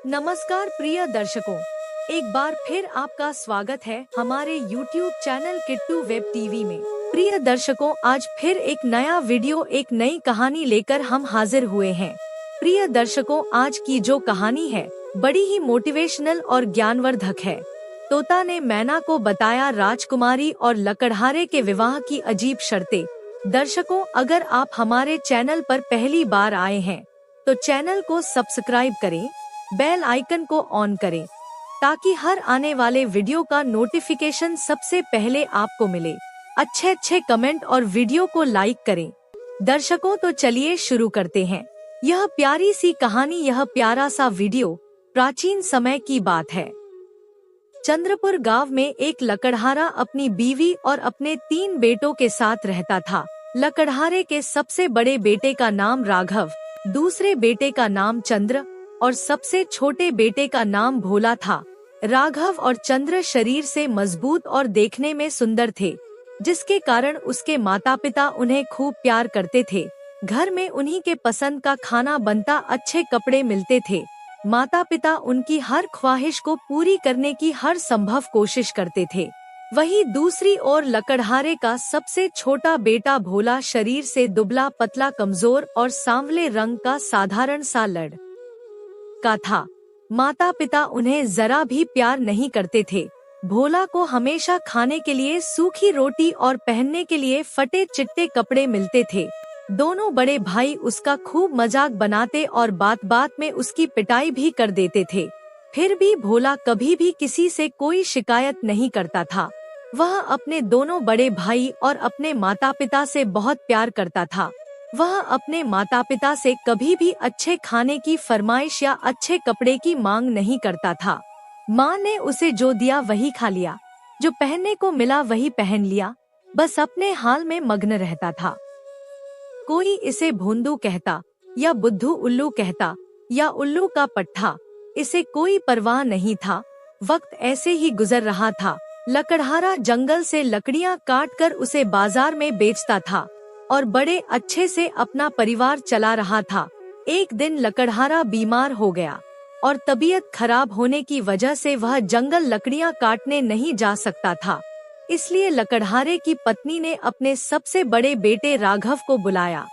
नमस्कार प्रिय दर्शकों, एक बार फिर आपका स्वागत है हमारे YouTube channel Kittu web TV में। प्रिय दर्शकों, आज फिर एक नया वीडियो, एक नई कहानी लेकर हम हाजिर हुए हैं। प्रिय दर्शकों, आज की जो कहानी है बड़ी ही मोटिवेशनल और ज्ञानवर्धक है। तोता ने मैना को बताया राजकुमारी और लकड़हारे के विवाह की अजीब शर्तें। दर्शकों, अगर आप हमारे चैनल पर पहली बार आए हैं तो चैनल को सब्सक्राइब करें, बेल आइकन को ऑन करें ताकि हर आने वाले वीडियो का नोटिफिकेशन सबसे पहले आपको मिले। अच्छे कमेंट और वीडियो को लाइक करें। दर्शकों, तो चलिए शुरू करते हैं यह प्यारी सी कहानी। यह प्यारा सा वीडियो प्राचीन समय की बात है। चंद्रपुर गांव में एक लकड़हारा अपनी बीवी और अपने 3 बेटों के साथ रहता था। लकड़हारे के सबसे बड़े बेटे का नाम राघव, दूसरे बेटे का नाम चंद्र और सबसे छोटे बेटे का नाम भोला था। राघव और चंद्र शरीर से मजबूत और देखने में सुंदर थे, जिसके कारण उसके माता पिता उन्हें खूब प्यार करते थे। घर में उन्हीं के पसंद का खाना बनता, अच्छे कपड़े मिलते थे। माता पिता उनकी हर ख्वाहिश को पूरी करने की हर संभव कोशिश करते थे। वहीं दूसरी ओर लकड़हारे का सबसे छोटा बेटा भोला शरीर से दुबला पतला, कमजोर और सांवले रंग का साधारण सा लड़का था। माता पिता उन्हें जरा भी प्यार नहीं करते थे। भोला को हमेशा खाने के लिए सूखी रोटी और पहनने के लिए फटे चिट्टे कपड़े मिलते थे। दोनों बड़े भाई उसका खूब मजाक बनाते और बात बात में उसकी पिटाई भी कर देते थे। फिर भी भोला कभी भी किसी से कोई शिकायत नहीं करता था। वह अपने दोनों बड़े भाई और अपने माता पिता से बहुत प्यार करता था। वह अपने माता पिता से कभी भी अच्छे खाने की फरमाइश या अच्छे कपड़े की मांग नहीं करता था। माँ ने उसे जो दिया वही खा लिया, जो पहनने को मिला वही पहन लिया, बस अपने हाल में मग्न रहता था। कोई इसे भोंदू कहता या बुद्धू उल्लू कहता या उल्लू का पट्ठा, इसे कोई परवाह नहीं था। वक्त ऐसे ही गुजर रहा था। लकड़हारा जंगल से लकड़ियां काटकर उसे बाजार में बेचता था और बड़े अच्छे से अपना परिवार चला रहा था। एक दिन लकड़हारा बीमार हो गया और तबीयत खराब होने की वजह से वह जंगल लकड़ियां काटने नहीं जा सकता था। इसलिए लकड़हारे की पत्नी ने अपने सबसे बड़े बेटे राघव को बुलाया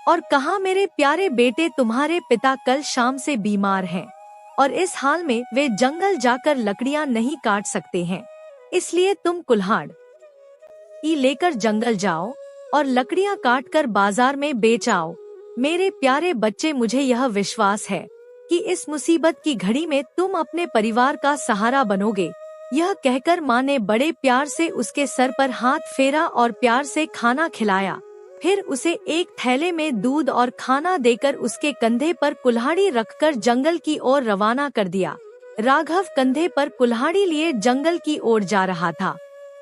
और कहा, मेरे प्यारे बेटे, तुम्हारे पिता कल शाम से बीमार हैं और इस हाल में वे जंगल जाकर लकड़ियां नहीं काट सकते हैं। इसलिए तुम कुल्हाड़ी लेकर जंगल जाओ और लकड़ियां काटकर बाजार में बेच आओ। मेरे प्यारे बच्चे, मुझे यह विश्वास है कि इस मुसीबत की घड़ी में तुम अपने परिवार का सहारा बनोगे। यह कहकर माँ ने बड़े प्यार से उसके सर पर हाथ फेरा और प्यार से खाना खिलाया। फिर उसे एक थैले में दूध और खाना देकर उसके कंधे पर कुल्हाड़ी रखकर जंगल की ओर रवाना कर दिया। राघव कंधे पर कुल्हाड़ी लिए जंगल की ओर जा रहा था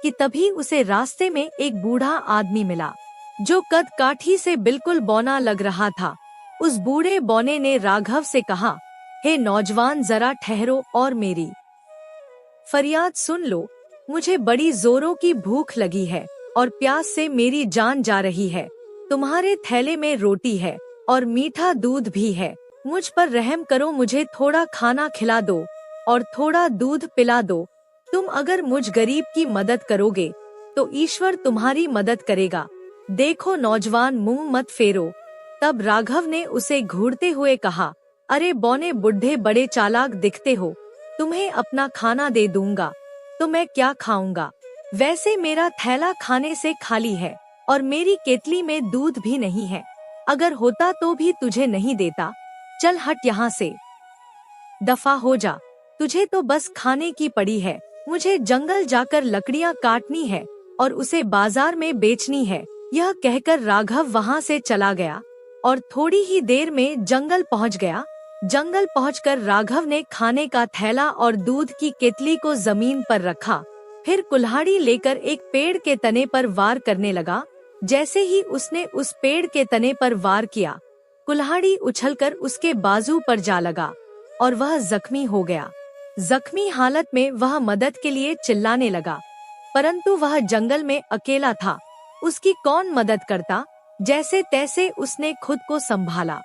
कि तभी उसे रास्ते में एक बूढ़ा आदमी मिला, जो कद काठी से बिल्कुल बौना लग रहा था। उस बूढ़े बौने ने राघव से कहा, हे नौजवान, जरा ठहरो और मेरी फरियाद सुन लो। मुझे बड़ी जोरों की भूख लगी है और प्यास से मेरी जान जा रही है। तुम्हारे थैले में रोटी है और मीठा दूध भी है। मुझ पर रहम करो, मुझे थोड़ा खाना खिला दो और थोड़ा दूध पिला दो। तुम अगर मुझ गरीब की मदद करोगे तो ईश्वर तुम्हारी मदद करेगा। देखो नौजवान, मुंह मत फेरो। तब राघव ने उसे घूरते हुए कहा, अरे बौने बुढ़े, बड़े चालाक दिखते हो। तुम्हें अपना खाना दे दूंगा तो मैं क्या खाऊंगा? वैसे मेरा थैला खाने से खाली है और मेरी केतली में दूध भी नहीं है। अगर होता तो भी तुझे नहीं देता। चल हट यहाँ से, दफा हो जा। तुझे तो बस खाने की पड़ी है। मुझे जंगल जाकर लकड़ियां काटनी है और उसे बाजार में बेचनी है। यह कहकर राघव वहां से चला गया और थोड़ी ही देर में जंगल पहुंच गया। जंगल पहुंचकर राघव ने खाने का थैला और दूध की केतली को जमीन पर रखा। फिर कुल्हाड़ी लेकर एक पेड़ के तने पर वार करने लगा। जैसे ही उसने उस पेड़ के तने पर वार किया, कुल्हाड़ी उछलकर उसके बाजू पर जा लगा और वह जख्मी हो गया। जख्मी हालत में वह मदद के लिए चिल्लाने लगा, परंतु वह जंगल में अकेला था। उसकी कौन मदद करता? जैसे तैसे उसने खुद को संभाला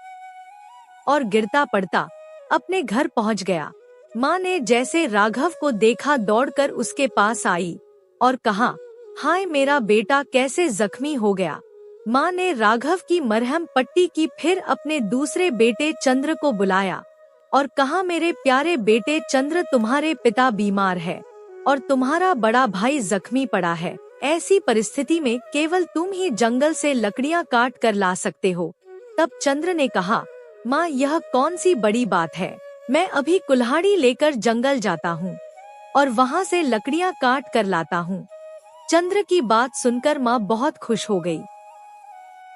और गिरता पड़ता अपने घर पहुंच गया। माँ ने जैसे राघव को देखा दौड़कर उसके पास आई और कहा, हाय मेरा बेटा कैसे जख्मी हो गया। माँ ने राघव की मरहम पट्टी की, फिर अपने दूसरे बेटे चंद्र को बुलाया और कहा, मेरे प्यारे बेटे चंद्र, तुम्हारे पिता बीमार है और तुम्हारा बड़ा भाई जख्मी पड़ा है। ऐसी परिस्थिति में केवल तुम ही जंगल से लकड़ियाँ काट कर ला सकते हो। तब चंद्र ने कहा, माँ यह कौन सी बड़ी बात है, मैं अभी कुल्हाड़ी लेकर जंगल जाता हूँ और वहाँ से लकड़ियाँ काट कर लाता हूँ। चंद्र की बात सुनकर माँ बहुत खुश हो गई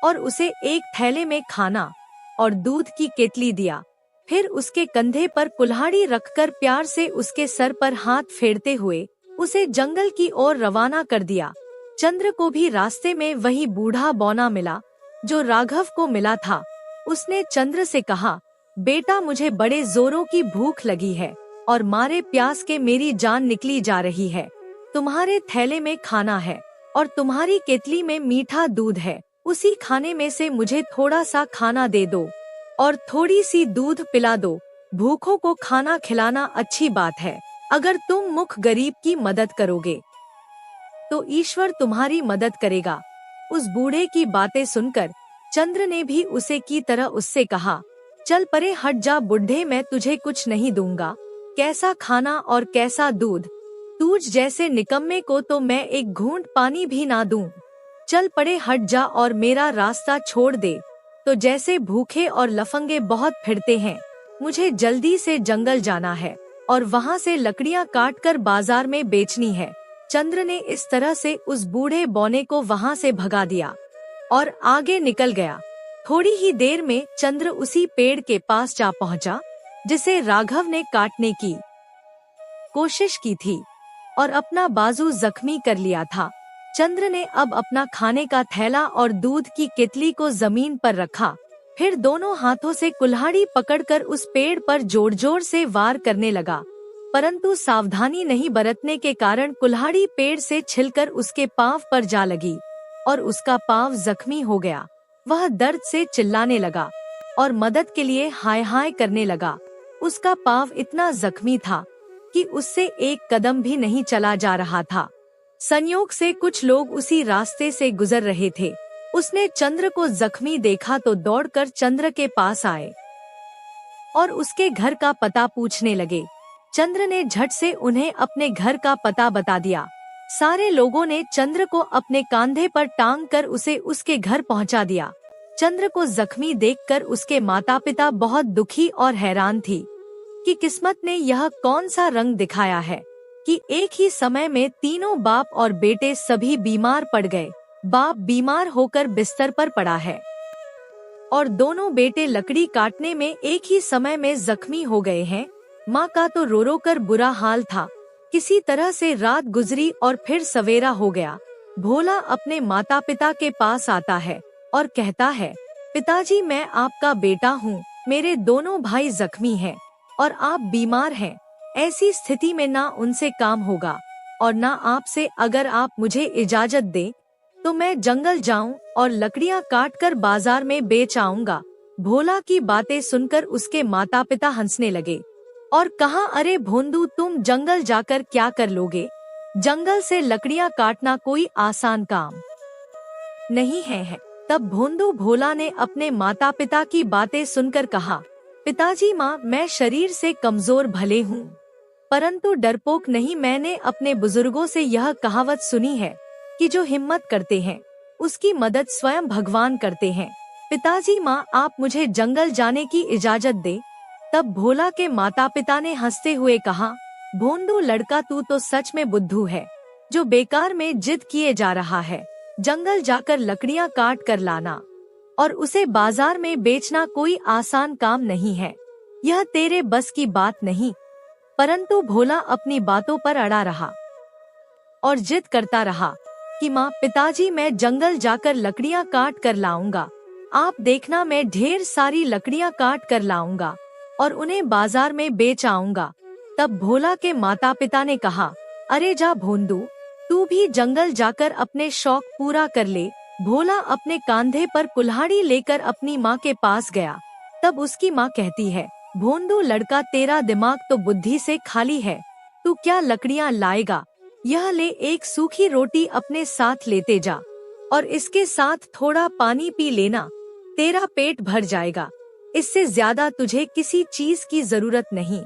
और उसे एक थैले में खाना और दूध की केतली दिया। फिर उसके कंधे पर कुल्हाड़ी रखकर प्यार से उसके सर पर हाथ फेरते हुए उसे जंगल की ओर रवाना कर दिया। चंद्र को भी रास्ते में वही बूढ़ा बौना मिला जो राघव को मिला था। उसने चंद्र से कहा, बेटा मुझे बड़े जोरों की भूख लगी है और मारे प्यास के मेरी जान निकली जा रही है। तुम्हारे थैले में खाना है और तुम्हारी केतली में मीठा दूध है, उसी खाने में से मुझे थोड़ा सा खाना दे दो और थोड़ी सी दूध पिला दो। भूखों को खाना खिलाना अच्छी बात है। अगर तुम मुख गरीब की मदद करोगे तो ईश्वर तुम्हारी मदद करेगा। उस बूढ़े की बातें सुनकर चंद्र ने भी उसे की तरह उससे कहा, चल परे हट जा बुढ़े, मैं तुझे कुछ नहीं दूंगा। कैसा खाना और कैसा दूध, तुझ जैसे निकम्मे को तो मैं एक घूंट पानी भी ना दूं। चल परे हट जा और मेरा रास्ता छोड़ दे। तो जैसे भूखे और लफंगे बहुत फिरते हैं, मुझे जल्दी से जंगल जाना है और वहाँ से लकड़ियाँ काट कर बाजार में बेचनी है। चंद्र ने इस तरह से उस बूढ़े बौने को वहाँ से भगा दिया और आगे निकल गया। थोड़ी ही देर में चंद्र उसी पेड़ के पास जा पहुँचा जिसे राघव ने काटने की कोशिश की थी और अपना बाजू जख्मी कर लिया था। चंद्र ने अब अपना खाने का थैला और दूध की केतली को जमीन पर रखा, फिर दोनों हाथों से कुल्हाड़ी पकड़कर उस पेड़ पर जोर जोर से वार करने लगा, परंतु सावधानी नहीं बरतने के कारण कुल्हाड़ी पेड़ से छिलकर उसके पांव पर जा लगी और उसका पांव जख्मी हो गया। वह दर्द से चिल्लाने लगा और मदद के लिए हाय हाय करने लगा। उसका पांव इतना जख्मी था कि उससे एक कदम भी नहीं चला जा रहा था। संयोग से कुछ लोग उसी रास्ते से गुजर रहे थे। उसने चंद्र को जख्मी देखा तो दौड़कर चंद्र के पास आए और उसके घर का पता पूछने लगे। चंद्र ने झट से उन्हें अपने घर का पता बता दिया। सारे लोगों ने चंद्र को अपने कंधे पर टांग कर उसे उसके घर पहुंचा दिया। चंद्र को जख्मी देखकर उसके माता पिता बहुत दुखी और हैरान थी कि किस्मत ने यह कौन सा रंग दिखाया है कि एक ही समय में तीनों बाप और बेटे सभी बीमार पड़ गए। बाप बीमार होकर बिस्तर पर पड़ा है और दोनों बेटे लकड़ी काटने में एक ही समय में जख्मी हो गए हैं। माँ का तो रो रो कर बुरा हाल था। किसी तरह से रात गुजरी और फिर सवेरा हो गया। भोला अपने माता पिता के पास आता है और कहता है, पिताजी मैं आपका बेटा हूँ, मेरे दोनों भाई जख्मी हैं और आप बीमार हैं। ऐसी स्थिति में ना उनसे काम होगा और ना आपसे। अगर आप मुझे इजाजत दें तो मैं जंगल जाऊं और लकड़ियां काट कर बाजार में बेच आऊंगा। भोला की बातें सुनकर उसके माता पिता हंसने लगे और कहा, अरे भोंदू, तुम जंगल जाकर क्या कर लोगे? जंगल से लकड़ियां काटना कोई आसान काम नहीं है। तब भोंदू भोला ने अपने माता पिता की बातें सुनकर कहा, पिताजी माँ मैं शरीर से कमजोर भले हूँ परंतु डरपोक नहीं। मैंने अपने बुजुर्गों से यह कहावत सुनी है कि जो हिम्मत करते हैं उसकी मदद स्वयं भगवान करते हैं। पिताजी माँ आप मुझे जंगल जाने की इजाजत दे। तब भोला के माता पिता ने हंसते हुए कहा, भोंदू लड़का, तू तो सच में बुद्धू है जो बेकार में जिद किए जा रहा है। जंगल जाकर लकड़ियाँ काट कर लाना और उसे बाजार में बेचना कोई आसान काम नहीं है। यह तेरे बस की बात नहीं। परंतु भोला अपनी बातों पर अड़ा रहा और जिद करता रहा कि माँ, पिताजी मैं जंगल जाकर लकड़ियाँ काट कर लाऊंगा। आप देखना मैं ढेर सारी लकड़ियाँ काट कर लाऊंगा और उन्हें बाजार में बेच आऊंगा। तब भोला के माता पिता ने कहा, अरे जा भोंदू, तू भी जंगल जाकर अपने शौक पूरा कर ले। भोला अपने कंधे पर कुल्हाड़ी लेकर अपनी माँ के पास गया। तब उसकी माँ कहती है, भोंदू लड़का, तेरा दिमाग तो बुद्धि से खाली है, तू क्या लकड़ियाँ लाएगा? यह ले, एक सूखी रोटी अपने साथ लेते जा और इसके साथ थोड़ा पानी पी लेना, तेरा पेट भर जाएगा। इससे ज्यादा तुझे किसी चीज की जरूरत नहीं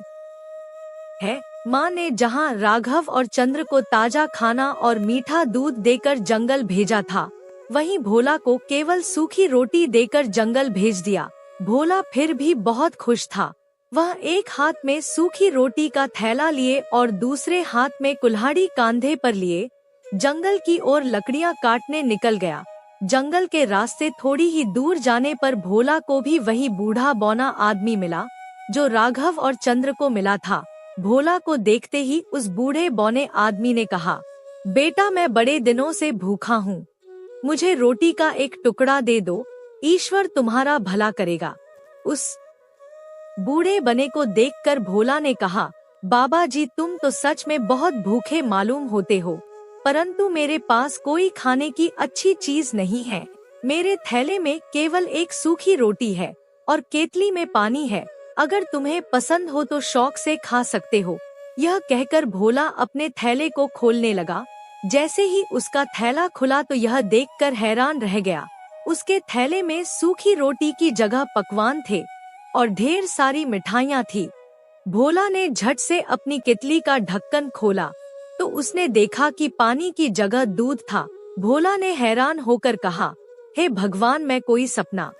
है। माँ ने जहाँ राघव और चंद्र को ताजा खाना और मीठा दूध देकर जंगल भेजा था, वहीं भोला को केवल सूखी रोटी देकर जंगल भेज दिया। भोला फिर भी बहुत खुश था। वह एक हाथ में सूखी रोटी का थैला लिए और दूसरे हाथ में कुल्हाड़ी कांधे पर लिए जंगल की ओर लकड़ियां काटने निकल गया। जंगल के रास्ते थोड़ी ही दूर जाने पर भोला को भी वही बूढ़ा बौना आदमी मिला जो राघव और चंद्र को मिला था। भोला को देखते ही उस बूढ़े बौने आदमी ने कहा, बेटा, मैं बड़े दिनों से भूखा हूँ, मुझे रोटी का एक टुकड़ा दे दो, ईश्वर तुम्हारा भला करेगा। उस बूढ़े बने को देखकर भोला ने कहा, बाबा जी, तुम तो सच में बहुत भूखे मालूम होते हो, परंतु मेरे पास कोई खाने की अच्छी चीज नहीं है। मेरे थैले में केवल एक सूखी रोटी है और केतली में पानी है, अगर तुम्हें पसंद हो तो शौक से खा सकते हो। यह कहकर भोला अपने थैले को खोलने लगा। जैसे ही उसका थैला खुला तो यह देखकर हैरान रह गया। उसके थैले में सूखी रोटी की जगह पकवान थे और ढेर सारी मिठाइयाँ थी। भोला ने झट से अपनी केतली का ढक्कन खोला तो उसने देखा कि पानी की जगह दूध था। भोला ने हैरान होकर कहा, हे भगवान, मैं कोई सपना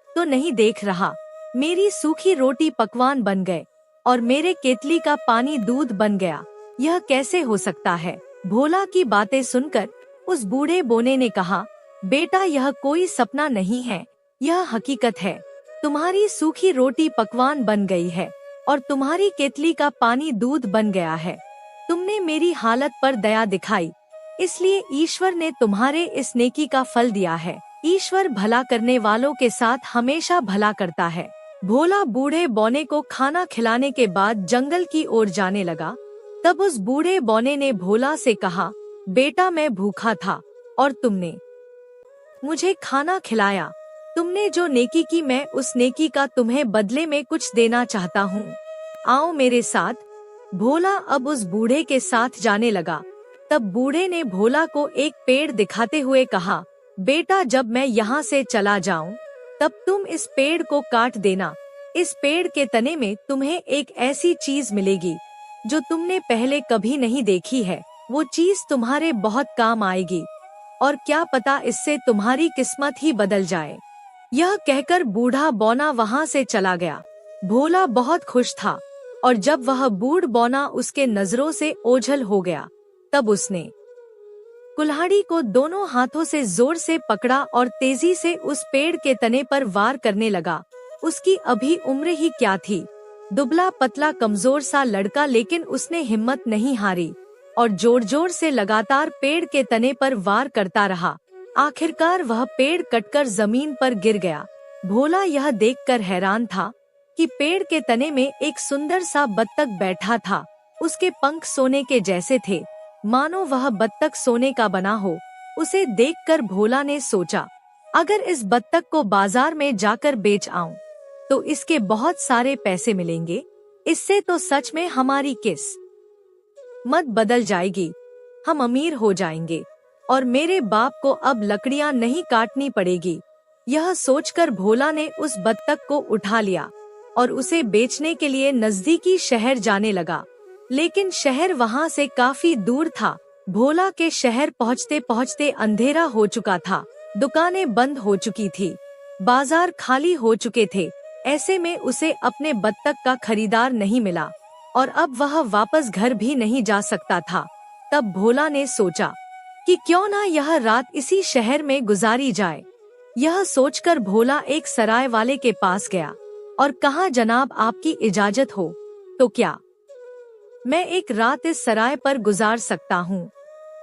तो नहीं देख रहा। मेरी सूखी रोटी पकवान बन गए और मेरे केतली का पानी दूध बन गया। यह कैसे हो सकता है? भोला की बातें सुनकर उस बूढ़े बोने ने कहा, बेटा, यह कोई सपना नहीं है, यह हकीकत है। तुम्हारी सूखी रोटी पकवान बन गई है और तुम्हारी केतली का पानी दूध बन गया है। तुमने मेरी हालत पर दया दिखाई, इसलिए ईश्वर ने तुम्हारे इस नेकी का फल दिया है। ईश्वर भला करने वालों के साथ हमेशा भला करता है। भोला बूढ़े बौने को खाना खिलाने के बाद जंगल की ओर जाने लगा। तब उस बूढ़े बौने ने भोला से कहा, बेटा, मैं भूखा था और तुमने मुझे खाना खिलाया। तुमने जो नेकी की, मैं उस नेकी का तुम्हें बदले में कुछ देना चाहता हूँ। आओ मेरे साथ। भोला अब उस बूढ़े के साथ जाने लगा। तब बूढ़े ने भोला को एक पेड़ दिखाते हुए कहा, बेटा, जब मैं यहाँ से चला जाऊँ तब तुम इस पेड़ को काट देना। इस पेड़ के तने में तुम्हें एक ऐसी चीज मिलेगी जो तुमने पहले कभी नहीं देखी है। वो चीज तुम्हारे बहुत काम आएगी और क्या पता इससे तुम्हारी किस्मत ही बदल जाए। यह कहकर बूढ़ा बौना वहाँ से चला गया। भोला बहुत खुश था और जब वह बूढ़ बौना उसके नजरों से ओझल हो गया तब उसने कुल्हाड़ी को दोनों हाथों से जोर से पकड़ा और तेजी से उस पेड़ के तने पर वार करने लगा। उसकी अभी उम्र ही क्या थी, दुबला पतला कमजोर सा लड़का, लेकिन उसने हिम्मत नहीं हारी और जोर जोर से लगातार पेड़ के तने पर वार करता रहा। आखिरकार वह पेड़ कटकर जमीन पर गिर गया। भोला यह देखकर हैरान था कि पेड़ के तने में एक सुंदर सा बत्तख बैठा था। उसके पंख सोने के जैसे थे, मानो वह बत्तख सोने का बना हो। उसे देखकर भोला ने सोचा, अगर इस बत्तख को बाजार में जाकर बेच आऊं तो इसके बहुत सारे पैसे मिलेंगे। इससे तो सच में हमारी किस्मत बदल जाएगी, हम अमीर हो जाएंगे और मेरे बाप को अब लकड़ियां नहीं काटनी पड़ेगी। यह सोचकर भोला ने उस बत्तख को उठा लिया और उसे बेचने के लिए नजदीकी शहर जाने लगा। लेकिन शहर वहाँ से काफी दूर था। भोला के शहर पहुँचते पहुँचते अंधेरा हो चुका था। दुकानें बंद हो चुकी थी, बाजार खाली हो चुके थे। ऐसे में उसे अपने बत्तख का खरीदार नहीं मिला और अब वह वापस घर भी नहीं जा सकता था। तब भोला ने सोचा कि क्यों ना यह रात इसी शहर में गुजारी जाए। यह सोचकर भोला एक सराय वाले के पास गया और कहा, जनाब, आपकी इजाजत हो तो क्या मैं एक रात इस सराय पर गुजार सकता हूँ?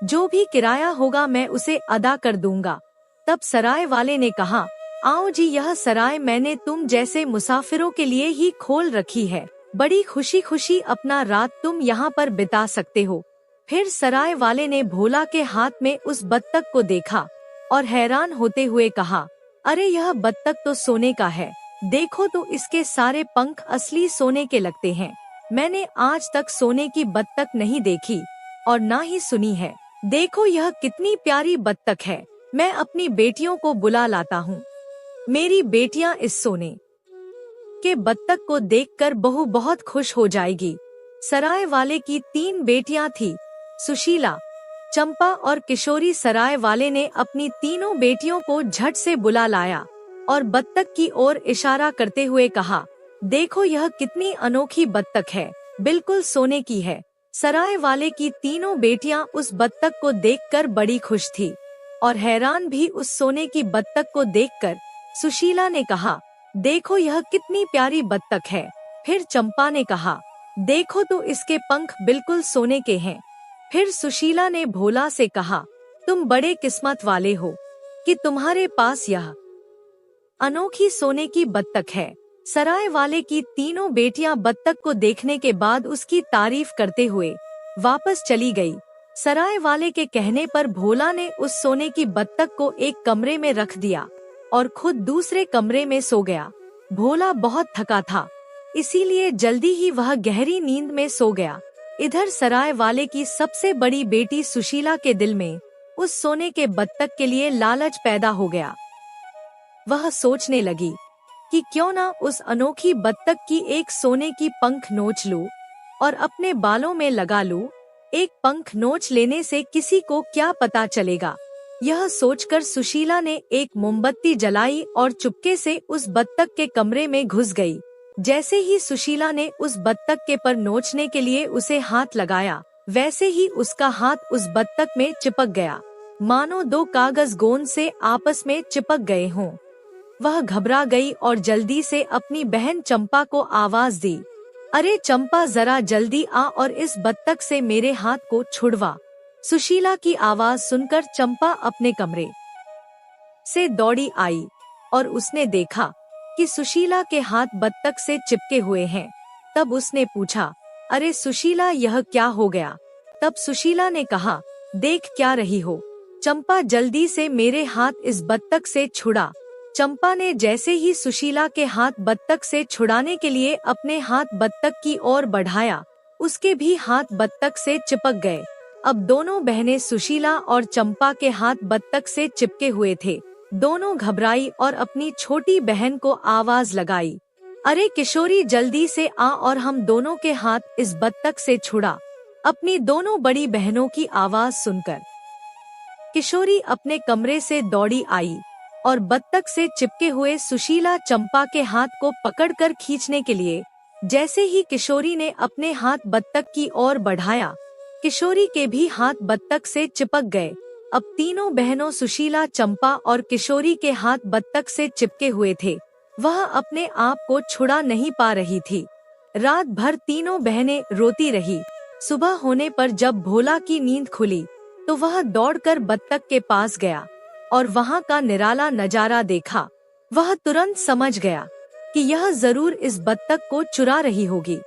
जो भी किराया होगा मैं उसे अदा कर दूंगा। तब सराय वाले ने कहा, आओ जी, यह सराय मैंने तुम जैसे मुसाफिरों के लिए ही खोल रखी है। बड़ी खुशी खुशी अपना रात तुम यहाँ पर बिता सकते हो। फिर सराय वाले ने भोला के हाथ में उस बत्तख को देखा और हैरान होते हुए कहा, अरे, यह बत्तख तो सोने का है। देखो तो इसके सारे पंख असली सोने के लगते हैं। मैंने आज तक सोने की बत्तख नहीं देखी और ना ही सुनी है। देखो यह कितनी प्यारी बत्तख है। मैं अपनी बेटियों को बुला लाता हूँ। मेरी बेटियां इस सोने के बत्तख को देखकर बहू बहुत खुश हो जाएगी। सराय वाले की 3 बेटियां थी, सुशीला, चंपा और किशोरी। सराय वाले ने अपनी तीनों बेटियों को झट से बुला लाया और बत्तख की ओर इशारा करते हुए कहा, देखो यह कितनी अनोखी बत्तख है, बिल्कुल सोने की है। सराय वाले की तीनों बेटियां उस बत्तख को देखकर बड़ी खुश थी और हैरान भी उस सोने की बत्तख को देखकर। सुशीला ने कहा, देखो यह कितनी प्यारी बत्तख है। फिर चंपा ने कहा, देखो तो इसके पंख बिल्कुल सोने के हैं। फिर सुशीला ने भोला से कहा, तुम बड़े किस्मत वाले हो कि तुम्हारे पास यह अनोखी सोने की बत्तख है। सराय वाले की तीनों बेटियां बत्तख को देखने के बाद उसकी तारीफ करते हुए वापस चली गई। सराय वाले के कहने पर भोला ने उस सोने की बत्तख को एक कमरे में रख दिया और खुद दूसरे कमरे में सो गया। भोला बहुत थका था, इसीलिए जल्दी ही वह गहरी नींद में सो गया। इधर सराय वाले की सबसे बड़ी बेटी सुशीला के दिल में उस सोने के बत्तख के लिए लालच पैदा हो गया। वह सोचने लगी कि क्यों ना उस अनोखी बत्तख की एक सोने की पंख नोच लूं और अपने बालों में लगा लूं। एक पंख नोच लेने से किसी को क्या पता चलेगा। यह सोचकर सुशीला ने एक मोमबत्ती जलाई और चुपके से उस बत्तख के कमरे में घुस गई। जैसे ही सुशीला ने उस बत्तख के पर नोचने के लिए उसे हाथ लगाया, वैसे ही उसका हाथ उस बत्तख में चिपक गया, मानो 2 कागज गोंद से आपस में चिपक गए हों। वह घबरा गई और जल्दी से अपनी बहन चंपा को आवाज दी, अरे चंपा, जरा जल्दी आ और इस बत्तख से मेरे हाथ को छुड़वा। सुशीला की आवाज सुनकर चंपा अपने कमरे से दौड़ी आई और उसने देखा कि सुशीला के हाथ बत्तख से चिपके हुए हैं। तब उसने पूछा, अरे सुशीला, यह क्या हो गया? तब सुशीला ने कहा, देख क्या रही हो? चंपा, जल्दी से मेरे हाथ इस बत्तख से छुड़ा। चंपा ने जैसे ही सुशीला के हाथ बत्तख से छुड़ाने के लिए अपने हाथ बत्तख की ओर बढ़ाया, उसके भी हाथ बत्तख से चिपक गए। अब दोनों बहनें सुशीला और चंपा के हाथ बत्तख से चिपके हुए थे। दोनों घबराई और अपनी छोटी बहन को आवाज लगाई, अरे किशोरी, जल्दी से आ और हम दोनों के हाथ इस बत्तख से छुड़ा। अपनी दोनों बड़ी बहनों की आवाज सुनकर किशोरी अपने कमरे से दौड़ी आई और बत्तख से चिपके हुए सुशीला चंपा के हाथ को पकड़कर खींचने के लिए जैसे ही किशोरी ने अपने हाथ बत्तख की ओर बढ़ाया, किशोरी के भी हाथ बत्तख से चिपक गए। अब तीनों बहनों सुशीला, चंपा और किशोरी के हाथ बत्तख से चिपके हुए थे। वह अपने आप को छुड़ा नहीं पा रही थी। रात भर तीनों बहनें रोती रही। सुबह होने पर जब भोला की नींद खुली तो वह दौड़कर बत्तख के पास गया और वहाँ का निराला नजारा देखा। वह तुरंत समझ गया कि यह जरूर इस बत्तख को चुरा रही होगी,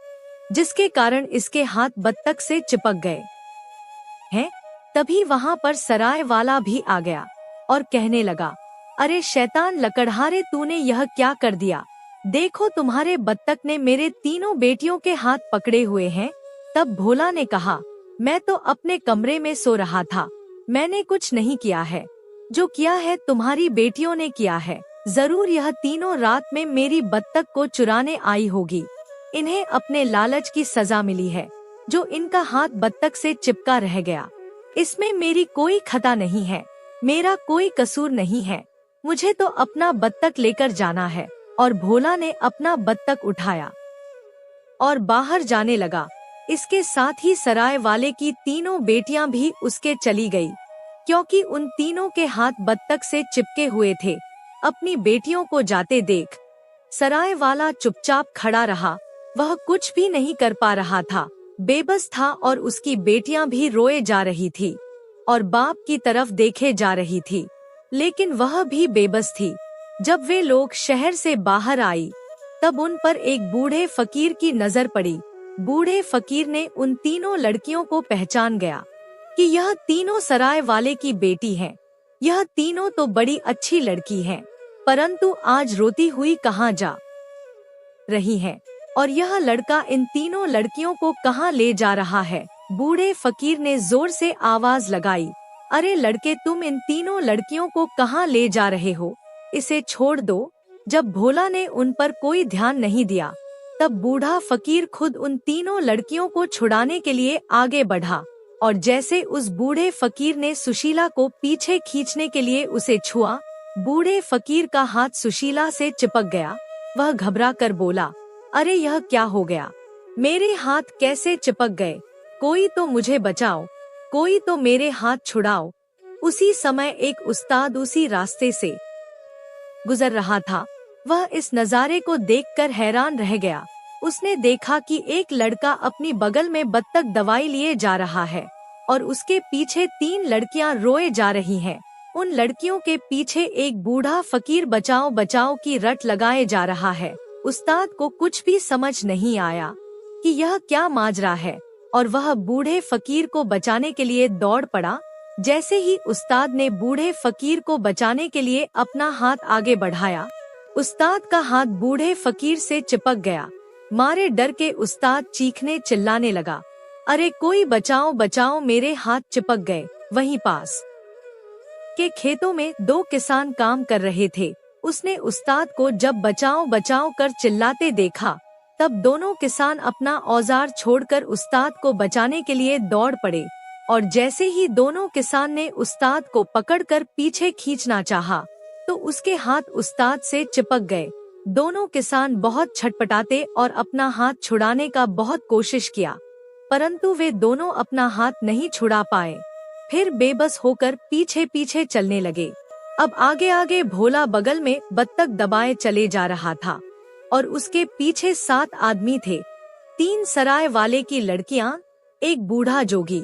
जिसके कारण इसके हाथ बत्तख से चिपक गए हैं। तभी वहाँ पर सराय वाला भी आ गया और कहने लगा, अरे शैतान लकड़हारे, तूने यह क्या कर दिया? देखो तुम्हारे बत्तख ने मेरे तीनों बेटियों के हाथ पकड़े हुए हैं। तब भोला ने कहा, मैं तो अपने कमरे में सो रहा था, मैंने कुछ नहीं किया है। जो किया है तुम्हारी बेटियों ने किया है। जरूर यह तीनों रात में मेरी बत्तख को चुराने आई होगी। इन्हें अपने लालच की सजा मिली है, जो इनका हाथ बत्तख से चिपका रह गया। इसमें मेरी कोई खता नहीं है, मेरा कोई कसूर नहीं है। मुझे तो अपना बत्तख लेकर जाना है। और भोला ने अपना बत्तख उठाया और बाहर जाने लगा। इसके साथ ही सराय वाले की तीनों बेटियां भी उसके चली गई, क्योंकि उन तीनों के हाथ बत्तख से चिपके हुए थे। अपनी बेटियों को जाते देख सराय वाला चुपचाप खड़ा रहा। वह कुछ भी नहीं कर पा रहा था, बेबस था और उसकी बेटियां भी रोए जा रही थी और बाप की तरफ देखे जा रही थी, लेकिन वह भी बेबस थी। जब वे लोग शहर से बाहर आई तब उन पर एक बूढ़े फकीर की नजर पड़ी। बूढ़े फकीर ने उन तीनों लड़कियों को पहचान गया कि यह तीनों सराय वाले की बेटी हैं। यह तीनों तो बड़ी अच्छी लड़की हैं, परंतु आज रोती हुई कहाँ जा रही हैं और यह लड़का इन तीनों लड़कियों को कहाँ ले जा रहा है। बूढ़े फकीर ने जोर से आवाज लगाई, अरे लड़के, तुम इन तीनों लड़कियों को कहाँ ले जा रहे हो? इसे छोड़ दो। जब भोला ने उन पर कोई ध्यान नहीं दिया, तब बूढ़ा फकीर खुद उन तीनों लड़कियों को छुड़ाने के लिए आगे बढ़ा और जैसे उस बूढ़े फकीर ने सुशीला को पीछे खींचने के लिए उसे छुआ, बूढ़े फकीर का हाथ सुशीला से चिपक गया। वह घबरा कर बोला, अरे यह क्या हो गया? मेरे हाथ कैसे चिपक गए? कोई तो मुझे बचाओ, कोई तो मेरे हाथ छुड़ाओ। उसी समय एक उस्ताद उसी रास्ते से गुजर रहा था। वह इस नज़ारे को देखकर हैरान रह गया। उसने देखा कि एक लड़का अपनी बगल में बत्तख दवाई लिए जा रहा है और उसके पीछे 3 लड़कियां रोए जा रही हैं। उन लड़कियों के पीछे एक बूढ़ा फकीर बचाओ बचाओ की रट लगाए जा रहा है। उस्ताद को कुछ भी समझ नहीं आया कि यह क्या माजरा है और वह बूढ़े फकीर को बचाने के लिए दौड़ पड़ा। जैसे ही उस्ताद ने बूढ़े फकीर को बचाने के लिए अपना हाथ आगे बढ़ाया, उस्ताद का हाथ बूढ़े फकीर से चिपक गया। मारे डर के उस्ताद चीखने चिल्लाने लगा, अरे कोई बचाओ बचाओ, मेरे हाथ चिपक गए। वहीं पास के खेतों में 2 किसान काम कर रहे थे। उसने उस्ताद को जब बचाओ बचाओ कर चिल्लाते देखा, तब दोनों किसान अपना औजार छोड़कर उस्ताद को बचाने के लिए दौड़ पड़े और जैसे ही दोनों किसान ने उस्ताद को पकड़कर पीछे खींचना चाहा, तो उसके हाथ उस्ताद से चिपक गए। दोनों किसान बहुत छटपटाते और अपना हाथ छुड़ाने का बहुत कोशिश किया, परंतु वे दोनों अपना हाथ नहीं छुड़ा पाए। फिर बेबस होकर पीछे पीछे चलने लगे। अब आगे आगे भोला बगल में बत्तख दबाए चले जा रहा था और उसके पीछे 7 आदमी थे। 3 सराय वाले की लड़कियां, एक बूढ़ा जोगी,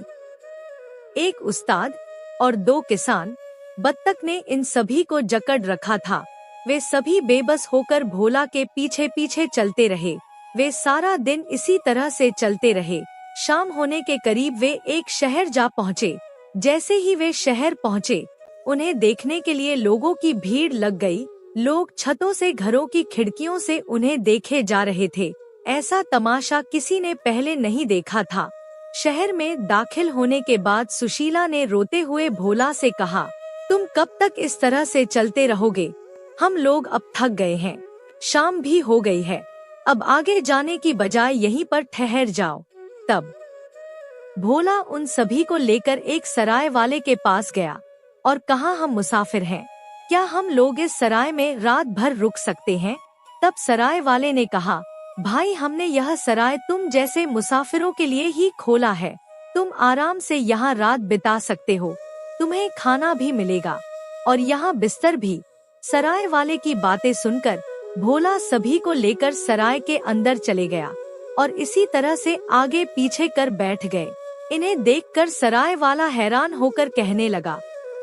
एक उस्ताद और 2 किसान। बत्तख ने इन सभी को जकड़ रखा था। वे सभी बेबस होकर भोला के पीछे पीछे चलते रहे। वे सारा दिन इसी तरह से चलते रहे। शाम होने के करीब वे एक शहर जा पहुँचे। जैसे ही वे शहर पहुँचे, उन्हें देखने के लिए लोगों की भीड़ लग गई। लोग छतों से, घरों की खिड़कियों से उन्हें देखे जा रहे थे। ऐसा तमाशा किसी ने पहले नहीं देखा था। शहर में दाखिल होने के बाद सुशीला ने रोते हुए भोला से कहा, तुम कब तक इस तरह से चलते रहोगे? हम लोग अब थक गए हैं। शाम भी हो गई है। अब आगे जाने की बजाय यहीं पर ठहर जाओ। तब भोला उन सभी को लेकर एक सराय वाले के पास गया और कहा, हम मुसाफिर हैं, क्या हम लोग इस सराय में रात भर रुक सकते हैं? तब सराय वाले ने कहा, भाई, हमने यह सराय तुम जैसे मुसाफिरों के लिए ही खोला है। तुम आराम से यहाँ रात बिता सकते हो। तुम्हें खाना भी मिलेगा और यहाँ बिस्तर भी। सराय वाले की बातें सुनकर भोला सभी को लेकर सराय के अंदर चले गया और इसी तरह से आगे पीछे कर बैठ गए। इन्हें देखकर सराय वाला हैरान होकर कहने लगा,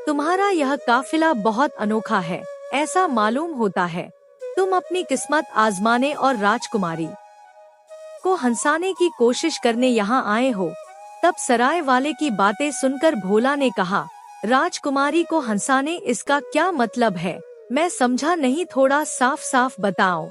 तुम्हारा यह काफिला बहुत अनोखा है। ऐसा मालूम होता है तुम अपनी किस्मत आजमाने और राजकुमारी को हंसाने की कोशिश करने यहाँ आए हो। तब सराय वाले की बातें सुनकर भोला ने कहा, राजकुमारी को हंसाने, इसका क्या मतलब है? मैं समझा नहीं, थोड़ा साफ साफ बताओ।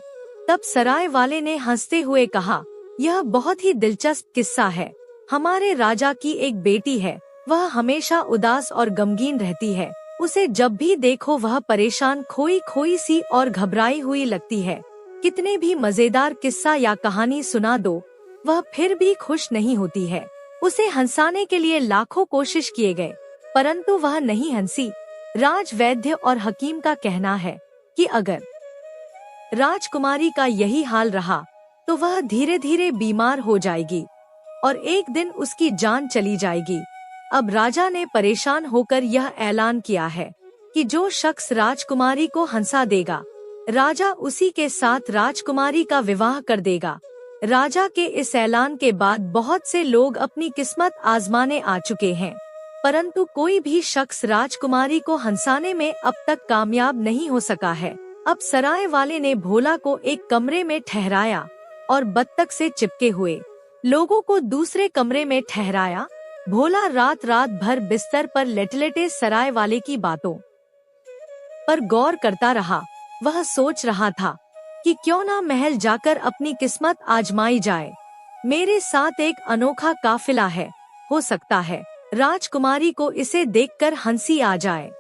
तब सराय वाले ने हंसते हुए कहा, यह बहुत ही दिलचस्प किस्सा है। हमारे राजा की एक बेटी है। वह हमेशा उदास और गमगीन रहती है। उसे जब भी देखो वह परेशान, खोई खोई सी और घबराई हुई लगती है। कितने भी मजेदार किस्सा या कहानी सुना दो, वह फिर भी खुश नहीं होती है। उसे हंसाने के लिए लाखों कोशिश किए गए, परंतु वह नहीं हंसी। राज वैद्य और हकीम का कहना है कि अगर राजकुमारी का यही हाल रहा तो वह धीरे धीरे बीमार हो जाएगी और एक दिन उसकी जान चली जाएगी। अब राजा ने परेशान होकर यह ऐलान किया है कि जो शख्स राजकुमारी को हंसा देगा, राजा उसी के साथ राजकुमारी का विवाह कर देगा। राजा के इस ऐलान के बाद बहुत से लोग अपनी किस्मत आजमाने आ चुके हैं, परंतु कोई भी शख्स राजकुमारी को हंसाने में अब तक कामयाब नहीं हो सका है। अब सराय वाले ने भोला को एक कमरे में ठहराया और बत्तख से चिपके हुए लोगों को दूसरे कमरे में ठहराया। भोला रात रात भर बिस्तर पर लेटे सराय वाले की बातों पर गौर करता रहा। वह सोच रहा था कि क्यों ना महल जाकर अपनी किस्मत आजमाई जाए। मेरे साथ एक अनोखा काफिला है, हो सकता है राजकुमारी को इसे देखकर हंसी आ जाए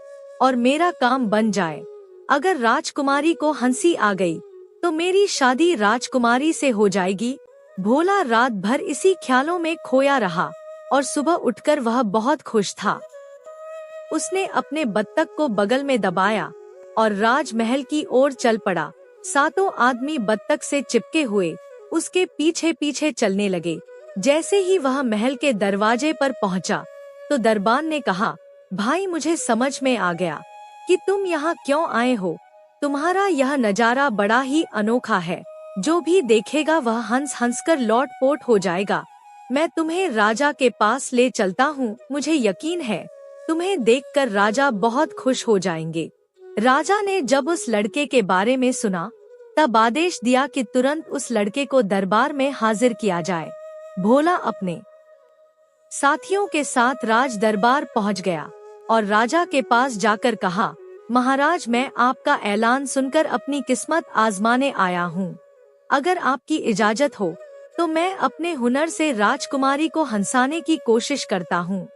और मेरा काम बन जाए। अगर राजकुमारी को हंसी आ गई तो मेरी शादी राजकुमारी से हो जाएगी। भोला रात भर इसी ख्यालों में खोया रहा और सुबह उठकर वह बहुत खुश था। उसने अपने बत्तख को बगल में दबाया और राजमहल की ओर चल पड़ा। सातों आदमी बत्तख से चिपके हुए उसके पीछे पीछे चलने लगे। जैसे ही वह महल के दरवाजे पर पहुंचा तो दरबान ने कहा, भाई मुझे समझ में आ गया कि तुम यहाँ क्यों आए हो। तुम्हारा यह नजारा बड़ा ही अनोखा है। जो भी देखेगा वह हंस हंस कर लौट पोट हो जाएगा। मैं तुम्हें राजा के पास ले चलता हूँ। मुझे यकीन है तुम्हें देखकर राजा बहुत खुश हो जाएंगे। राजा ने जब उस लड़के के बारे में सुना तब आदेश दिया कि तुरंत उस लड़के को दरबार में हाजिर किया जाए। भोला अपने साथियों के साथ राज दरबार पहुंच गया और राजा के पास जाकर कहा, महाराज मैं आपका ऐलान सुनकर अपनी किस्मत आजमाने आया हूँ। अगर आपकी इजाजत हो तो मैं अपने हुनर से राजकुमारी को हंसाने की कोशिश करता हूँ।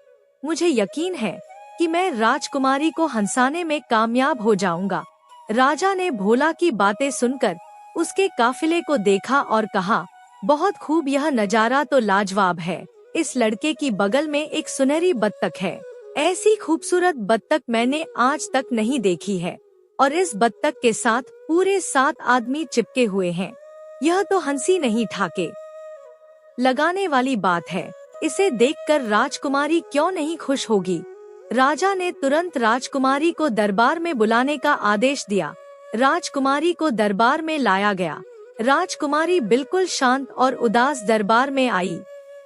मुझे यकीन है कि मैं राजकुमारी को हंसाने में कामयाब हो जाऊंगा। राजा ने भोला की बातें सुनकर उसके काफिले को देखा और कहा, बहुत खूब, यह नजारा तो लाजवाब है। इस लड़के की बगल में एक सुनहरी बत्तख है। ऐसी खूबसूरत बत्तख मैंने आज तक नहीं देखी है और इस बत्तख के साथ पूरे 7 आदमी चिपके हुए हैं। यह तो हंसी नहीं ठाके लगाने वाली बात है। इसे देखकर राजकुमारी क्यों नहीं खुश होगी। राजा ने तुरंत राजकुमारी को दरबार में बुलाने का आदेश दिया। राजकुमारी को दरबार में लाया गया। राजकुमारी बिल्कुल शांत और उदास दरबार में आई,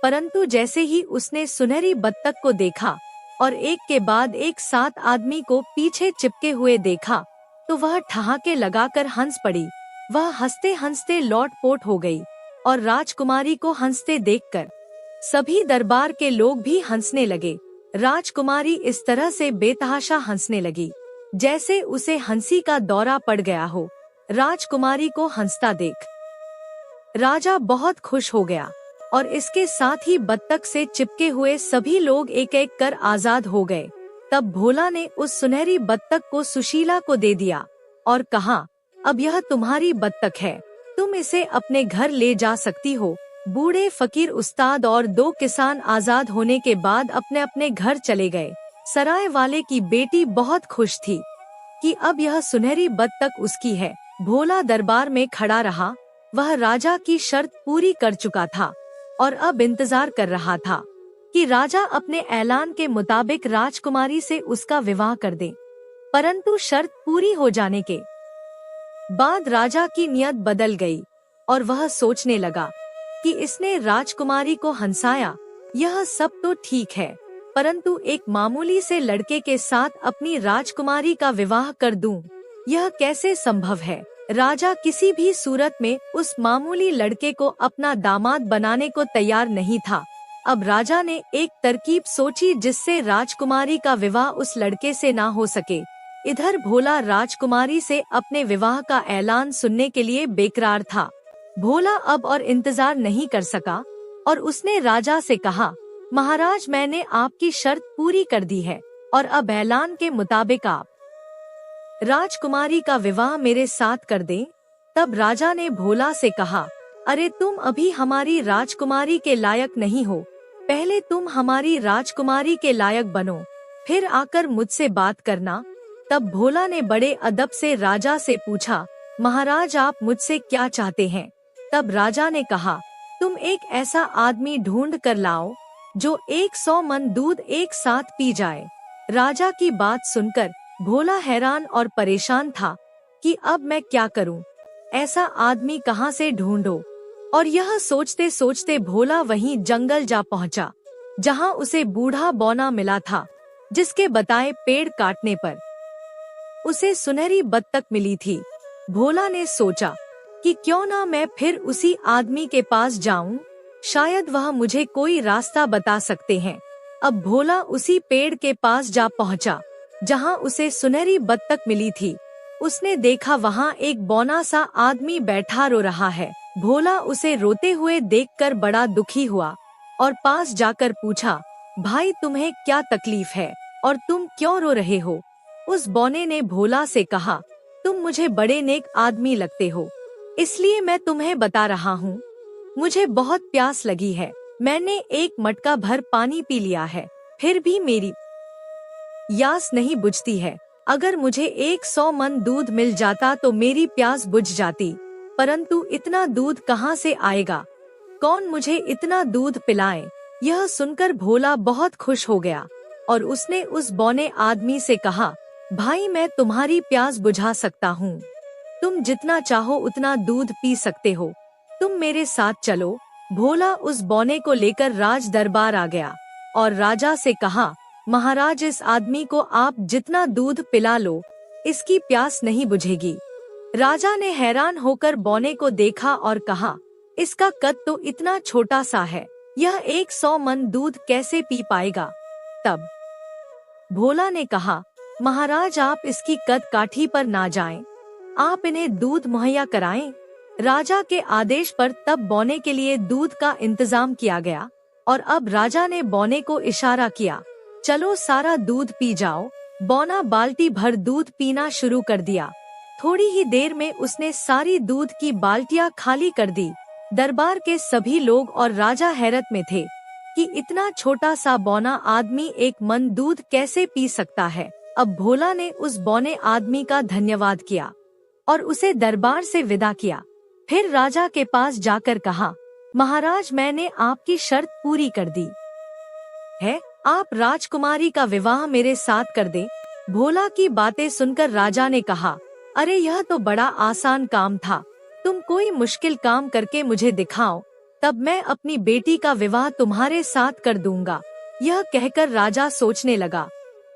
परंतु जैसे ही उसने सुनहरी बत्तख को देखा और एक के बाद एक 7 आदमी को पीछे चिपके हुए देखा तो वह ठहाके लगाकर हंस पड़ी। वह हंसते हंसते लौट पोट हो गई और राजकुमारी को हंसते देखकर सभी दरबार के लोग भी हंसने लगे। राजकुमारी इस तरह से बेतहाशा हंसने लगी जैसे उसे हंसी का दौरा पड़ गया हो। राजकुमारी को हंसता देख राजा बहुत खुश हो गया और इसके साथ ही बत्तख से चिपके हुए सभी लोग एक एक कर आजाद हो गए। तब भोला ने उस सुनहरी बत्तख को सुशीला को दे दिया और कहा, अब यह तुम्हारी बत्तख है, तुम इसे अपने घर ले जा सकती हो। बूढ़े फकीर उस्ताद और 2 किसान आजाद होने के बाद अपने अपने घर चले गए। सराय वाले की बेटी बहुत खुश थी कि अब यह सुनहरी बत्तख उसकी है। भोला दरबार में खड़ा रहा। वह राजा की शर्त पूरी कर चुका था और अब इंतजार कर रहा था कि राजा अपने ऐलान के मुताबिक राजकुमारी से उसका विवाह कर दे। परंतु शर्त पूरी हो जाने के बाद राजा की नियत बदल गई और वह सोचने लगा कि इसने राजकुमारी को हंसाया, यह सब तो ठीक है, परंतु एक मामूली से लड़के के साथ अपनी राजकुमारी का विवाह कर दूं, यह कैसे संभव है। राजा किसी भी सूरत में उस मामूली लड़के को अपना दामाद बनाने को तैयार नहीं था। अब राजा ने एक तरकीब सोची जिससे राजकुमारी का विवाह उस लड़के से ना हो सके। इधर भोला राजकुमारी से अपने विवाह का ऐलान सुनने के लिए बेकरार था। भोला अब और इंतजार नहीं कर सका और उसने राजा से कहा, महाराज मैंने आपकी शर्त पूरी कर दी है और अब ऐलान के मुताबिक आप राजकुमारी का विवाह मेरे साथ कर दें। तब राजा ने भोला से कहा, अरे तुम अभी हमारी राजकुमारी के लायक नहीं हो, पहले तुम हमारी राजकुमारी के लायक बनो, फिर आकर मुझसे बात करना। तब भोला ने बड़े अदब से राजा से पूछा, महाराज आप मुझसे क्या चाहते हैं। तब राजा ने कहा, तुम एक ऐसा आदमी ढूंढ कर लाओ जो 100 मन दूध एक साथ पी जाए। राजा की बात सुनकर भोला हैरान और परेशान था कि अब मैं क्या करूं, ऐसा आदमी कहां से ढूंढो। और यह सोचते सोचते भोला वहीं जंगल जा पहुंचा जहां उसे बूढ़ा बौना मिला था, जिसके बताए पेड़ काटने पर उसे सुनहरी बत्तख मिली थी। भोला ने सोचा कि क्यों ना मैं फिर उसी आदमी के पास जाऊं, शायद वह मुझे कोई रास्ता बता सकते हैं। अब भोला उसी पेड़ के पास जा पहुंचा जहां उसे सुनहरी बत्तख मिली थी। उसने देखा वहाँ एक बौना सा आदमी बैठा रो रहा है। भोला उसे रोते हुए देखकर बड़ा दुखी हुआ और पास जाकर पूछा, भाई तुम्हें क्या तकलीफ है और तुम क्यों रो रहे हो? उस बौने ने भोला से कहा, तुम मुझे बड़े नेक आदमी लगते हो, इसलिए मैं तुम्हें बता रहा हूँ। मुझे बहुत प्यास लगी है, मैंने एक मटका भर पानी पी लिया है, फिर भी मेरी प्यास नहीं बुझती है। अगर मुझे 100 मन दूध मिल जाता तो मेरी प्यास बुझ जाती, परंतु इतना दूध कहाँ से आएगा? कौन मुझे इतना दूध पिलाए? यह सुनकर भोला बहुत खुश हो गया और उसने उस बौने आदमी से कहा, भाई मैं तुम्हारी प्यास बुझा सकता हूँ, तुम जितना चाहो उतना दूध पी सकते हो, तुम मेरे साथ चलो। भोला उस बौने को लेकर राज दरबार आ गया और राजा से कहा, महाराज इस आदमी को आप जितना दूध पिला लो, इसकी प्यास नहीं बुझेगी। राजा ने हैरान होकर बौने को देखा और कहा, इसका कद तो इतना छोटा सा है, यह 100 मन दूध कैसे पी पाएगा? तब भोला ने कहा, महाराज आप इसकी कद काठी पर ना जाएं, आप इन्हें दूध मुहैया कराएं। राजा के आदेश पर तब बौने के लिए दूध का इंतजाम किया गया और अब राजा ने बौने को इशारा किया, चलो सारा दूध पी जाओ। बौना बाल्टी भर दूध पीना शुरू कर दिया। थोड़ी ही देर में उसने सारी दूध की बाल्टियां खाली कर दी। दरबार के सभी लोग और राजा हैरत में थे कि इतना छोटा सा बौना आदमी 1 मन दूध कैसे पी सकता है। अब भोला ने उस बौने आदमी का धन्यवाद किया और उसे दरबार से विदा किया। फिर राजा के पास जाकर कहा, महाराज मैंने आपकी शर्त पूरी कर दी है, आप राजकुमारी का विवाह मेरे साथ कर दें। भोला की बातें सुनकर राजा ने कहा, अरे यह तो बड़ा आसान काम था, तुम कोई मुश्किल काम करके मुझे दिखाओ, तब मैं अपनी बेटी का विवाह तुम्हारे साथ कर दूंगा। यह कहकर राजा सोचने लगा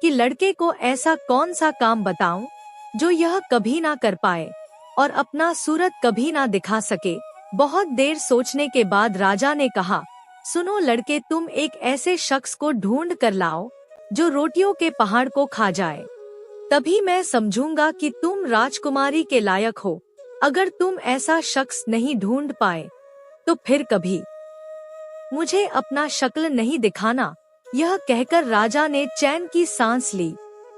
कि लड़के को ऐसा कौन सा काम बताऊं जो यह कभी ना कर पाए और अपना सूरत कभी ना दिखा सके। बहुत देर सोचने के बाद राजा ने कहा, सुनो लड़के, तुम एक ऐसे शख्स को ढूंढ कर लाओ जो रोटियों के पहाड़ को खा जाए, तभी मैं समझूंगा कि तुम राजकुमारी के लायक हो। अगर तुम ऐसा शख्स नहीं ढूंढ पाए तो फिर कभी मुझे अपना शक्ल नहीं दिखाना। यह कहकर राजा ने चैन की सांस ली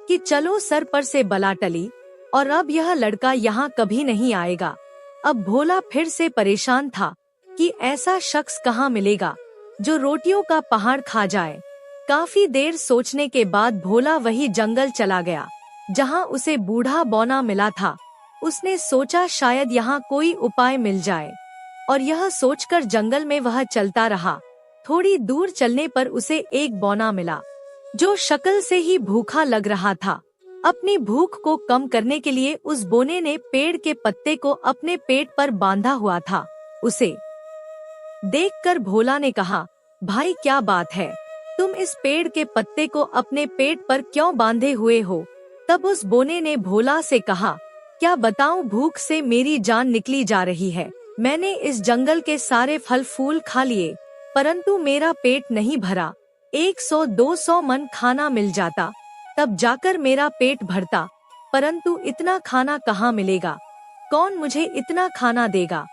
कि चलो सर पर से बला टली और अब यह लड़का यहाँ कभी नहीं आएगा। अब भोला फिर से परेशान था कि ऐसा शख्स कहाँ मिलेगा जो रोटियों का पहाड़ खा जाए। काफी देर सोचने के बाद भोला वही जंगल चला गया जहाँ उसे बूढ़ा बौना मिला था। उसने सोचा शायद यहाँ कोई उपाय मिल जाए और यह सोचकर जंगल में वह चलता रहा। थोड़ी दूर चलने पर उसे एक बौना मिला जो शक्ल से ही भूखा लग रहा था। अपनी भूख को कम करने के लिए उस बौने ने पेड़ के पत्ते को अपने पेट पर बांधा हुआ था। उसे देखकर भोला ने कहा, भाई क्या बात है, तुम इस पेड़ के पत्ते को अपने पेट पर क्यों बांधे हुए हो? तब उस बौने ने भोला से कहा, क्या बताऊं, भूख से मेरी जान निकली जा रही है। मैंने इस जंगल के सारे फल फूल खा लिए परंतु मेरा पेट नहीं भरा। 100-200 मन खाना मिल जाता तब जाकर मेरा पेट भरता, परंतु इतना खाना कहाँ मिलेगा? कौन मुझे इतना खाना देगा?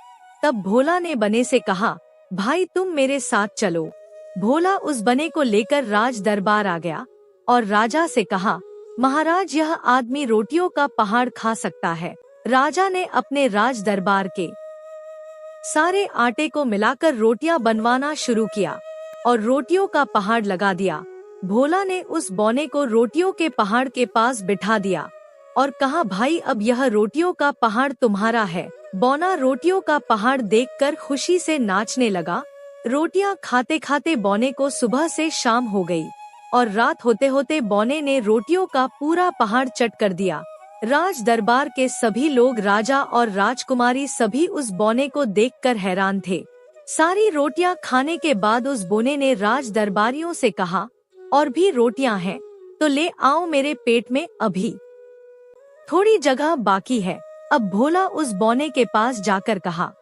तब भोला ने बने से कहा, भाई तुम मेरे साथ चलो। भोला उस बने को लेकर राज दरबार आ गया और राजा से कहा, महाराज यह आदमी रोटियों का पहाड़ खा सकता है। राजा ने अपने राज दरबार के सारे आटे को मिलाकर रोटियां बनवाना शुरू किया और रोटियों का पहाड़ लगा दिया। भोला ने उस बौने को रोटियों के पहाड़ के पास बिठा दिया और कहा, भाई अब यह रोटियों का पहाड़ तुम्हारा है। बौना रोटियों का पहाड़ देखकर खुशी से नाचने लगा। रोटियां खाते खाते बौने को सुबह से शाम हो गई और रात होते होते बौने ने रोटियों का पूरा पहाड़ चट कर दिया। राज दरबार के सभी लोग, राजा और राजकुमारी सभी उस बौने को देखकर हैरान थे। सारी रोटियां खाने के बाद उस बौने ने राज दरबारियों से कहा, और भी रोटियां हैं तो ले आओ मेरे पेट में, अभी थोड़ी जगह बाकी है। अब भोला उस बौने के पास जाकर कहा,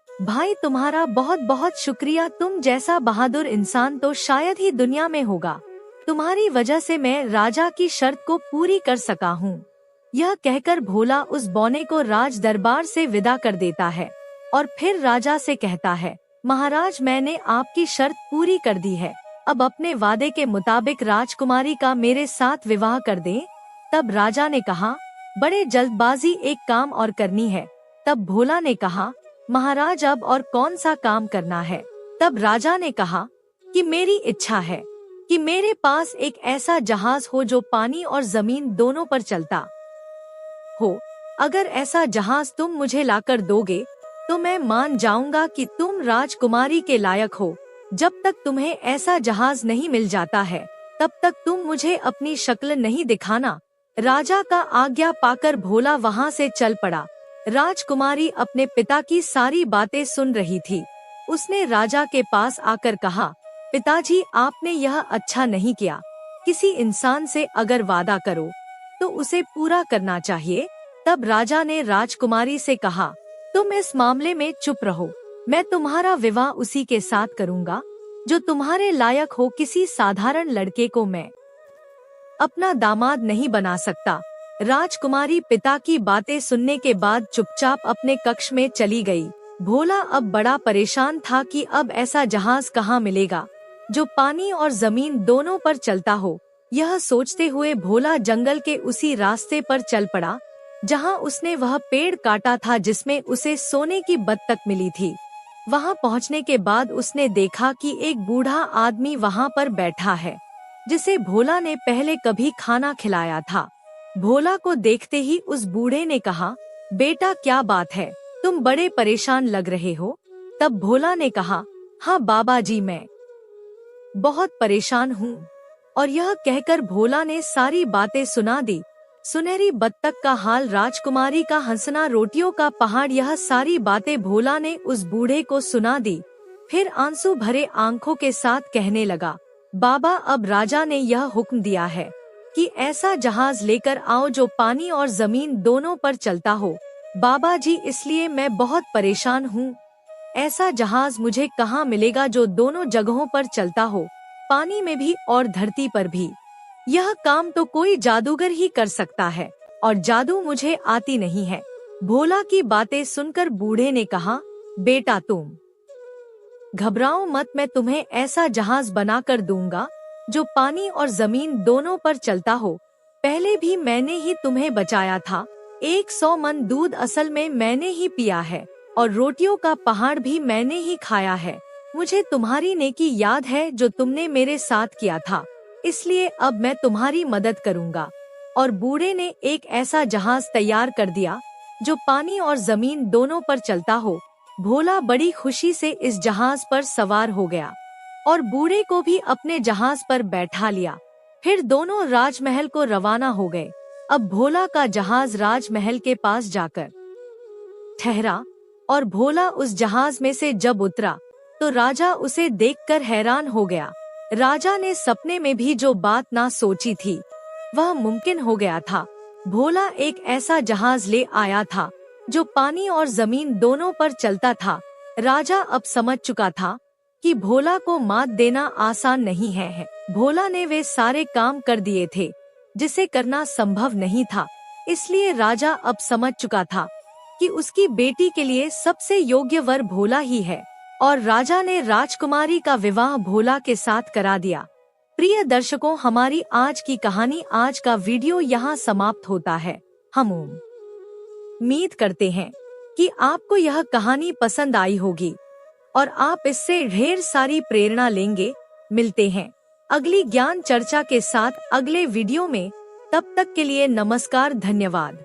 भाई तुम्हारा बहुत बहुत शुक्रिया, तुम जैसा बहादुर इंसान तो शायद ही दुनिया में होगा। तुम्हारी वजह से मैं राजा की शर्त को पूरी कर सका हूँ। यह कहकर भोला उस बौने को राज दरबार से विदा कर देता है और फिर राजा से कहता है, महाराज मैंने आपकी शर्त पूरी कर दी है, अब अपने वादे के मुताबिक राजकुमारी का मेरे साथ विवाह कर दें। तब राजा ने कहा, बड़े जल्दबाजी एक काम और करनी है। तब भोला ने कहा, महाराज अब और कौन सा काम करना है। तब राजा ने कहा कि मेरी इच्छा है कि मेरे पास एक ऐसा जहाज हो जो पानी और जमीन दोनों पर चलता हो। अगर ऐसा जहाज तुम मुझे लाकर दोगे तो मैं मान जाऊंगा कि तुम राजकुमारी के लायक हो। जब तक तुम्हें ऐसा जहाज नहीं मिल जाता है तब तक तुम मुझे अपनी शक्ल नहीं दिखाना। राजा का आज्ञा पाकर भोला वहाँ से चल पड़ा। राजकुमारी अपने पिता की सारी बातें सुन रही थी। उसने राजा के पास आकर कहा, पिताजी आपने यह अच्छा नहीं किया। किसी इंसान से अगर वादा करो तो उसे पूरा करना चाहिए। तब राजा ने राजकुमारी से कहा, तुम इस मामले में चुप रहो, मैं तुम्हारा विवाह उसी के साथ करूंगा जो तुम्हारे लायक हो। किसी साधारण लड़के को मैं अपना दामाद नहीं बना सकता। राजकुमारी पिता की बातें सुनने के बाद चुपचाप अपने कक्ष में चली गई। भोला अब बड़ा परेशान था कि अब ऐसा जहाज कहाँ मिलेगा जो पानी और जमीन दोनों पर चलता हो। यह सोचते हुए भोला जंगल के उसी रास्ते पर चल पड़ा जहाँ उसने वह पेड़ काटा था जिसमें उसे सोने की बत्तख मिली थी। वहाँ पहुँचने के बाद उसने देखा कि एक बूढ़ा आदमी वहाँ पर बैठा है जिसे भोला ने पहले कभी खाना खिलाया था। भोला को देखते ही उस बूढ़े ने कहा, बेटा क्या बात है, तुम बड़े परेशान लग रहे हो। तब भोला ने कहा, हाँ बाबा जी मैं बहुत परेशान हूँ। और यह कहकर भोला ने सारी बातें सुना दी। सुनहरी बत्तख का हाल, राजकुमारी का हंसना, रोटियों का पहाड़, यह सारी बातें भोला ने उस बूढ़े को सुना दी। फिर आंसू भरे आंखों के साथ कहने लगा, बाबा अब राजा ने यह हुक्म दिया है कि ऐसा जहाज लेकर आओ जो पानी और जमीन दोनों पर चलता हो। बाबा जी इसलिए मैं बहुत परेशान हूँ। ऐसा जहाज मुझे कहाँ मिलेगा जो दोनों जगहों पर चलता हो, पानी में भी और धरती पर भी। यह काम तो कोई जादूगर ही कर सकता है और जादू मुझे आती नहीं है। भोला की बातें सुनकर बूढ़े ने कहा, बेटा तुम घबराओ मत, मैं तुम्हें ऐसा जहाज बनाकर दूंगा जो पानी और जमीन दोनों पर चलता हो। पहले भी मैंने ही तुम्हें बचाया था। 100 मन दूध असल में मैंने ही पिया है और रोटियों का पहाड़ भी मैंने ही खाया है। मुझे तुम्हारी नेकी याद है जो तुमने मेरे साथ किया था, इसलिए अब मैं तुम्हारी मदद करूंगा। और बूढ़े ने एक ऐसा जहाज तैयार कर दिया जो पानी और जमीन दोनों पर चलता हो। भोला बड़ी खुशी से इस जहाज पर सवार हो गया और बूढ़े को भी अपने जहाज पर बैठा लिया। फिर दोनों राजमहल को रवाना हो गए। अब भोला का जहाज राजमहल के पास जाकर ठहरा और भोला उस जहाज में से जब उतरा तो राजा उसे देखकर हैरान हो गया। राजा ने सपने में भी जो बात ना सोची थी वह मुमकिन हो गया था। भोला एक ऐसा जहाज ले आया था जो पानी और जमीन दोनों पर चलता था। राजा अब समझ चुका था कि भोला को मात देना आसान नहीं है। भोला ने वे सारे काम कर दिए थे जिसे करना संभव नहीं था। इसलिए राजा अब समझ चुका था कि उसकी बेटी के लिए सबसे योग्य वर भोला ही है और राजा ने राजकुमारी का विवाह भोला के साथ करा दिया। प्रिय दर्शकों, हमारी आज की कहानी, आज का वीडियो यहाँ समाप्त होता है। हम उम्मीद करते हैं कि आपको यह कहानी पसंद आई होगी और आप इससे ढेर सारी प्रेरणा लेंगे। मिलते हैं अगली ज्ञान चर्चा के साथ अगले वीडियो में। तब तक के लिए नमस्कार, धन्यवाद।